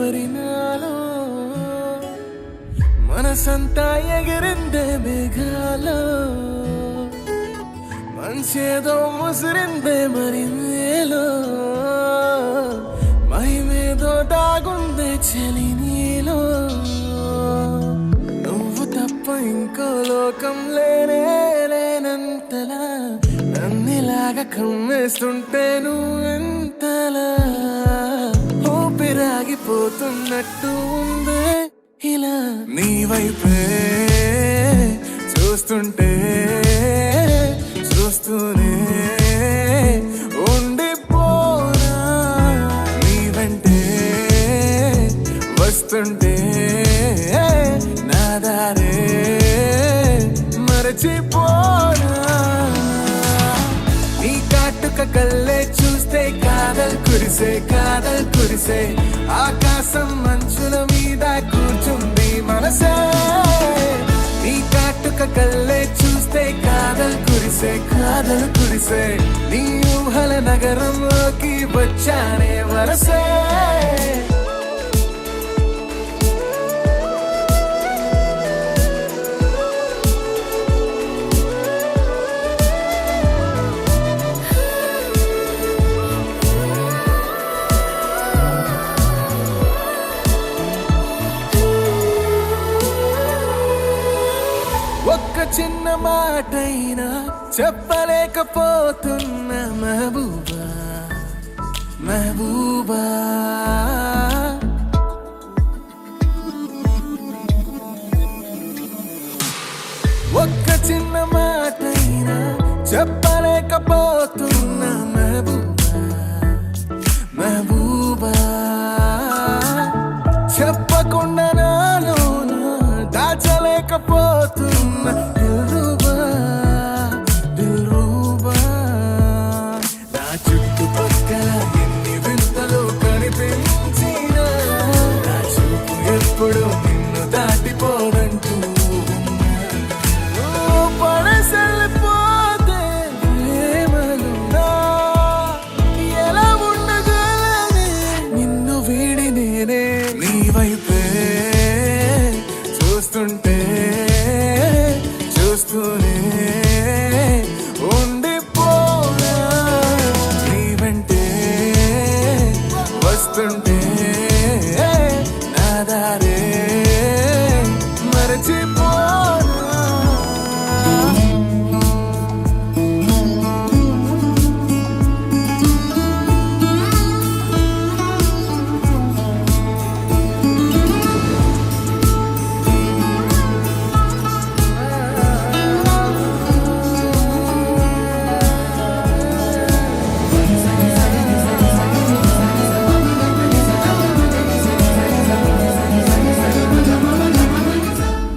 మరి నాలో మనసంతా ఎగిరిందే మేఘాలో మనసేదో ముసిరిందే మరి నేలో మహిమేదో దాగుందే చలి నీలో నువ్వు తప్ప ఇంకో లోకం లేనే లేనంతలా నన్నిలాగా కమ్మేస్తుంటే నువ్వెంతలా ఊపిరాగిపోతున్నట్టు ఉందే ఇలా నీ వైపే చూస్తుంటే చూస్తూనే ఉండిపోనా నీ వెంటే వస్తుంటే నా దారే మరచిపోనా నీ కాటుక కళ్ళే చూస్తే కాదల్ కురిసే ఆకాశం మంచుల మీద కూర్చుంది మనసే నీ కాటుక కళ్ళే చూస్తే కాదల్ కురిసే నీ ఊహల నగరంలోకి వచ్చానే వరసే ఒక్క చిన్న మాటైనా చెప్పలేకపోతున్న మెహబూబా ఒక్క చిన్న మాటైనా చెప్పలేకపోతున్న మెహబూబా చెప్పకుండా నాలో దాచలేకపో